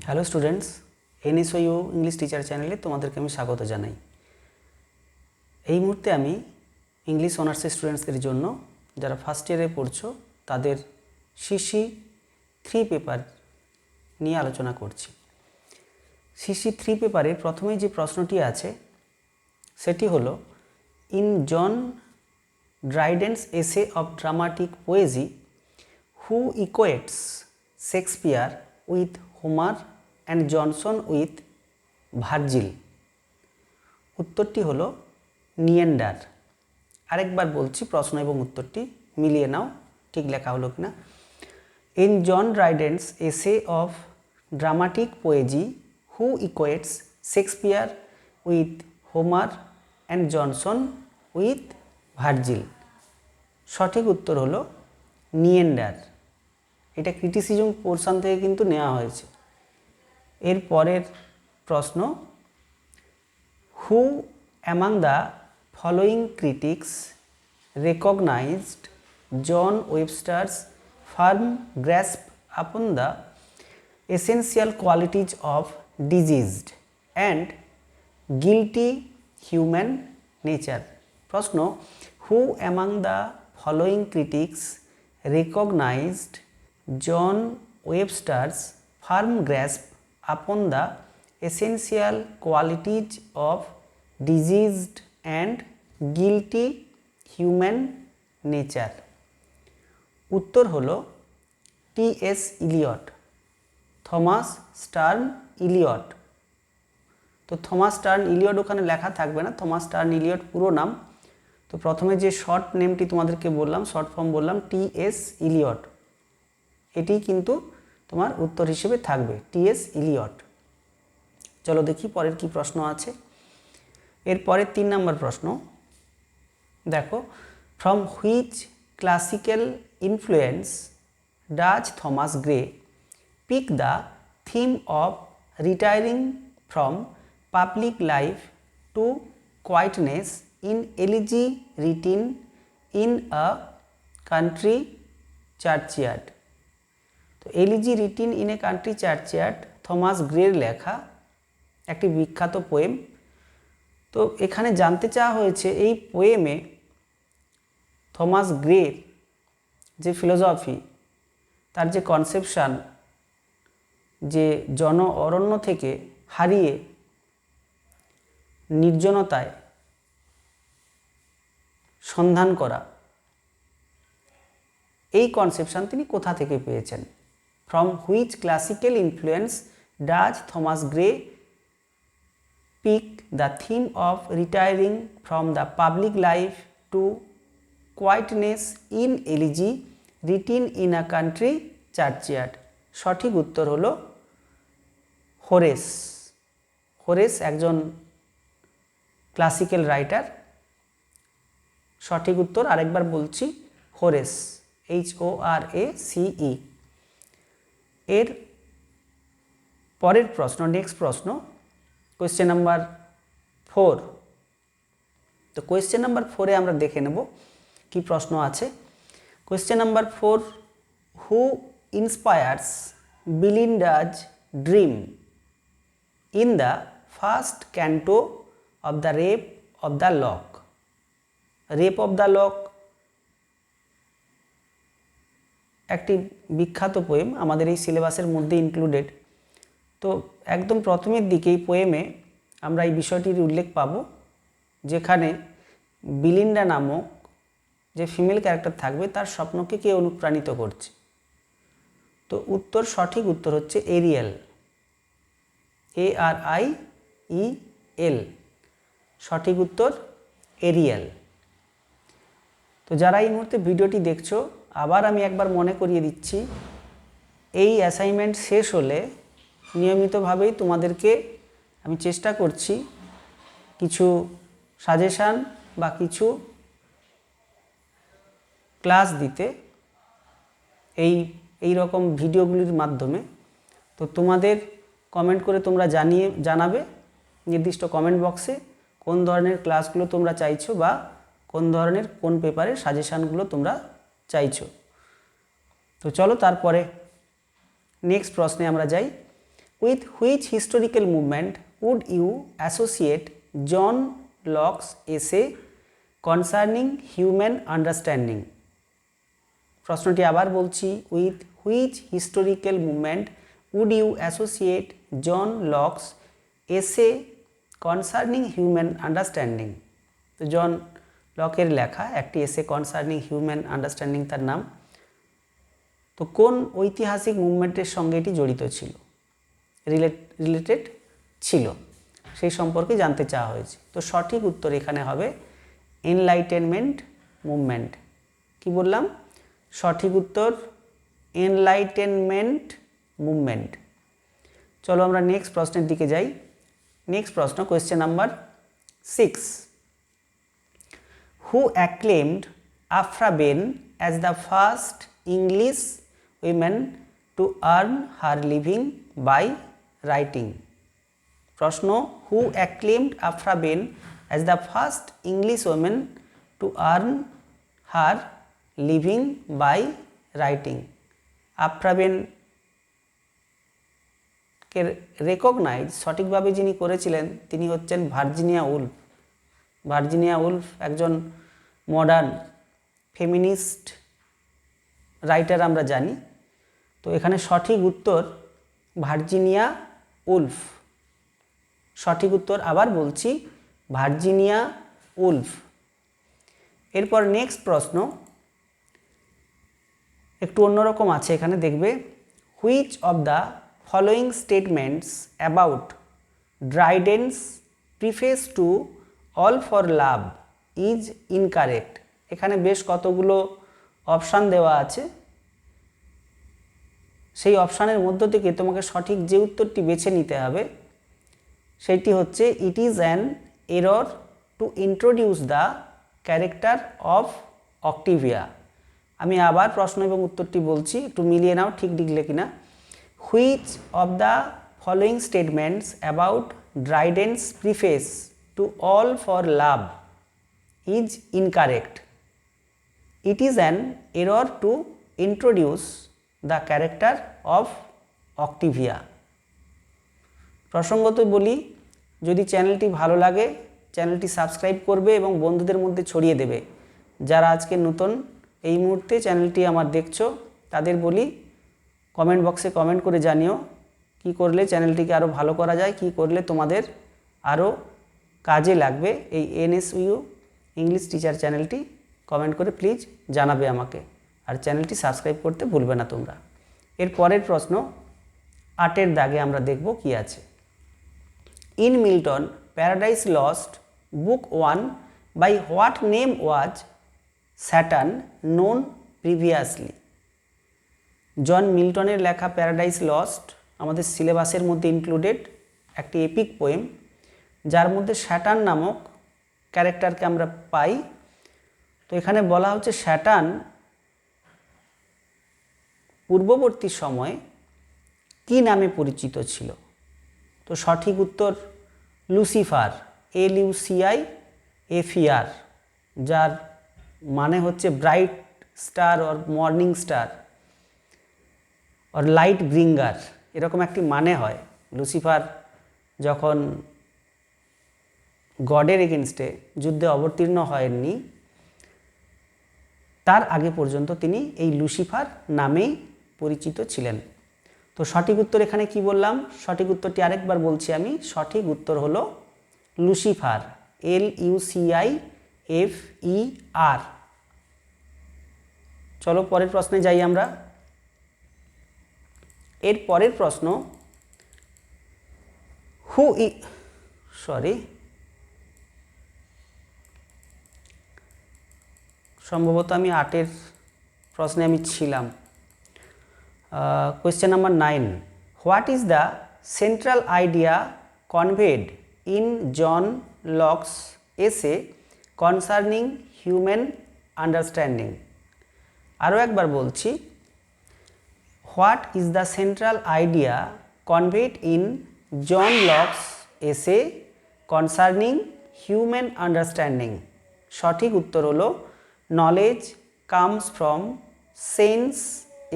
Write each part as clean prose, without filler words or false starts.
Hello students, NSU English teacher চ্যানেলে তোমাদেরকে আমি স্বাগত জানাই। এই মুহূর্তে আমি ইংলিশ অনার্সের স্টুডেন্টসদের জন্য যারা ফার্স্ট ইয়ারে পড়ছো তাদের সিসি 3 পেপার নিয়ে আলোচনা করছি। সিসি 3 পেপারে প্রথমেই যে প্রশ্নটি আছে সেটি হলো, in John Dryden's essay of dramatic poesy who equates Shakespeare with Homer and Jonson with Virgil. উত্তরটি হলো নিয়েন্ডার। আরেকবার বলছি প্রশ্ন এবং উত্তরটি মিলিয়ে নাও, ঠিক লেখা হলো কিনা। In John Dryden's essay of dramatic poesy who equates Shakespeare with Homer and Jonson with Virgil. সঠিক উত্তর হলো নিয়েন্ডার। এটা ক্রিটিসিজম পোর্শন থেকে কিন্তু নেওয়া হয়েছে। এর পরের প্রশ্ন, who among the following critics recognized John Webster's firm grasp upon the essential qualities of diseased and guilty human nature. প্রশ্ন, who among the following critics recognized John Webster's firm grasp upon the essential qualities of diseased and guilty human nature। উত্তর হলো T S. Eliot, Thomas Stearns Eliot. তো Thomas Stearns Eliot ওখানে লেখা থাকবে না, Thomas Stearns Eliot পুরো নাম। তো প্রথমে যে শর্ট নেমটি তোমাদেরকে বললাম, শর্ট ফর্ম বললাম টি.এস. ইলিয়ট, এটি কিন্তু তোমার উত্তর হিসেবে থাকবে টি.এস. ইলিয়ট। চলো দেখি পরের কি প্রশ্ন আছে। এরপরের 3 নম্বর প্রশ্ন দেখো, from which classical influence does Thomas Gray pick the theme of retiring from public life to quietness in Elegy Written in a Country Churchyard. তো Elegy Written in a Country Churchyard Thomas গ্রের লেখা একটি বিখ্যাত poem. তো এখানে জানতে চাওয়া হয়েছে এই পোয়েমে থমাস গ্রের যে ফিলোসফি, তার যে কনসেপশান, যে জন অরণ্য থেকে হারিয়ে নির্জনতায় সন্ধান করা, এই কনসেপশান তিনি কোথা থেকে পেয়েছেন। From which classical influence does Thomas grey pick the theme of retiring from the public life to quietness in elegy written in a country churchyard। সঠিক উত্তর হলো হোরেস। হোরেস একজন ক্লাসিক্যাল রাইটার। সঠিক উত্তর আরেকবার বলছি, হোরেস, HORACE। এর পরের প্রশ্ন, নেক্সট প্রশ্ন, কোয়েশ্চেন নাম্বার 4। তো কোয়েশ্চেন নাম্বার 4-এ আমরা দেখে নেব কি প্রশ্ন আছে। Question number 4, who inspires Belinda's dream in the first canto of the Rape of the Lock. Rape of the Lock একটি বিখ্যাত পোয়েম, আমাদের এই সিলেবাসের মধ্যে ইনক্লুডেড। তো একদম প্রথমের দিকে এই পোয়েমে আমরা এই বিষয়টির উল্লেখ পাব, যেখানে বিলিন্ডা নামক যে ফিমেল ক্যারেক্টার থাকবে তার স্বপ্নকে কে অনুপ্রাণিত করছে। তো উত্তর, সঠিক উত্তর হচ্ছে এরিয়েল, ARIEL। সঠিক উত্তর এরিয়েল। তো যারা এই মুহূর্তে ভিডিওটি দেখছো, আবার আমি একবার মনে করিয়ে দিচ্ছি, এই অ্যাসাইনমেন্ট শেষ হলে নিয়মিতভাবেই তোমাদেরকে আমি চেষ্টা করছি কিছু সাজেশান বা কিছু ক্লাস দিতে এই রকম ভিডিওগুলির মাধ্যমে। তো তোমাদের কমেন্ট করে তোমরা জানাবে নির্দিষ্ট কমেন্ট বক্সে কোন ধরনের ক্লাসগুলো তোমরা চাইছো বা কোন ধরনের কোন পেপারের সাজেশানগুলো তোমরা চাইছো। তো চলো তারপরে নেক্সট প্রশ্নে আমরা যাই। With which historical movement would you associate John Locke's essay concerning human understanding? প্রশ্নটি আবার বলছি, with which historical movement would you associate John Locke's essay concerning human understanding? তো জন লকের লেখা একটি এসে কনসার্নিং হিউম্যান আন্ডারস্ট্যান্ডিং তার নাম। তো কোন ঐতিহাসিক মুভমেন্টের সঙ্গে এটি জড়িত ছিল, রিলেটেড ছিল, সেই সম্পর্কে জানতে চাওয়া হয়েছে। তো সঠিক উত্তর এখানে হবে এনলাইটেনমেন্ট মুভমেন্ট। কি বললাম? সঠিক উত্তর এনলাইটেনমেন্ট মুভমেন্ট। চলো আমরা নেক্সট প্রশ্নের দিকে যাই। নেক্সট প্রশ্ন, question number 6. Who acclaimed Afra Ben as the first English woman to earn her living by writing? প্রশ্ন, who acclaimed Afra Ben as the first English woman to earn her living by writing? Aphra Behn কে recognise সঠিকভাবে যিনি করেছিলেন তিনি হচ্ছেন Virginia Woolf. Virginia Woolf একজন modern feminist writer আমরা জানি। তো এখানে সঠিক উত্তর ভার্জিনিয়া উলফ। সঠিক উত্তর আবার বলছি ভার্জিনিয়া উলফ। এরপর নেক্সট প্রশ্ন একটু অন্যরকম আছে, এখানে দেখবে, which of the following statements about Dryden's preface to All for Love is incorrect? এখানে বেশ কতগুলো অপশান দেওয়া আছে, সেই অপশানের মধ্য থেকে তোমাকে সঠিক যে উত্তরটি বেছে নিতে হবে সেটি হচ্ছে, it is an error to introduce the character of Octavia. আমি আবার প্রশ্ন এবং উত্তরটি বলছি, একটু মিলিয়ে নাও ঠিক লিখলে কিনা। Which of the following statements about Dryden's preface to all for love is incorrect? It is an error to introduce the character of Octavia. প্রসঙ্গত বলি, যদি চ্যানেলটি ভালো লাগে চ্যানেলটি সাবস্ক্রাইব করবে এবং বন্ধুদের মধ্যে ছড়িয়ে দেবে। যারা আজকে নতুন এই মুহূর্তে চ্যানেলটি আমার দেখছো তাদের বলি কমেন্ট বক্সে কমেন্ট করে জানিও কি করলে চ্যানেলটিকে আরও ভালো করা যায়, কি করলে তোমাদের আরও কাজে লাগবে এই এনএসইউ ইংলিশ টিচার চ্যানেলটি কমেন্ট করে প্লিজ জানাবে আমাকে। আর চ্যানেলটি সাবস্ক্রাইব করতে ভুলবে না তোমরা। এর পরের প্রশ্ন 8-এর দাগে আমরা দেখব কি আছে। In Milton Paradise Lost book 1 by what name was Saturn known previously? John মিল্টনের লেখা প্যারাডাইস লস্ট আমাদের সিলেবাসের মধ্যে ইনক্লুডেড একটি এপিক পোয়েম, যার মধ্যে স্যাটার্ন নামক ক্যারেক্টারকে আমরা পাই। তো এখানে বলা হচ্ছে স্যাটার্ন পূর্ববর্তী সময়ে কি নামে পরিচিত ছিল? তো সঠিক উত্তর লুসিফার, LUCIFER, যার মানে হচ্ছে bright star or morning star or light bringer, এরকম একটি মানে হয়। লুসিফার যখন গডের এগেনস্টে যুদ্ধে অবতীর্ণ হয়নি তার আগে পর্যন্ত তিনি এই লুসিফার নামেই পরিচিত ছিলেন। তো সঠিক উত্তর এখানে কি বললাম? সঠিক উত্তরটি আরেকবার বলছি আমি, সঠিক উত্তর হলো লুসিফার, LUCIFER। চলো পরের প্রশ্নে যাই আমরা। এর পরের প্রশ্ন, সম্ভবত আমি 8-এর প্রশ্নে আমি ছিলাম। Question number 9, what is the central idea conveyed in John Locke's essay concerning human understanding? আরও একবার বলছি, what is the central idea conveyed in John Locke's essay concerning human understanding? সঠিক উত্তর হলো knowledge comes from sense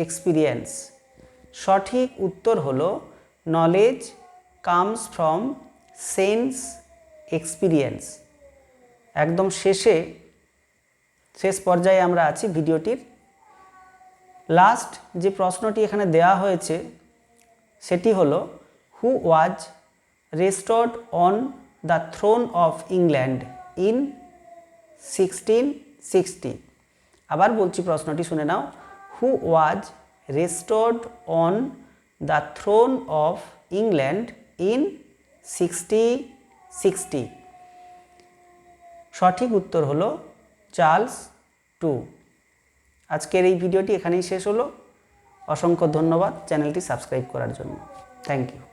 experience. সঠিক উত্তর হলো knowledge comes from sense experience. একদম শেষ পর্যায়ে আমরা আছি ভিডিওটির। লাস্ট যে প্রশ্নটি এখানে দেওয়া হয়েছে সেটি হলো, who was restored on the throne of England in 1660। আবার বলছি, প্রশ্নটি শুনে নাও। Who was restored on the throne of England in 1660? সঠিক উত্তর হলো চার্লস টু। আজকের এই ভিডিওটি এখানেই শেষ হলো। অসংখ্য ধন্যবাদ চ্যানেলটি সাবস্ক্রাইব করার জন্য। Thank you.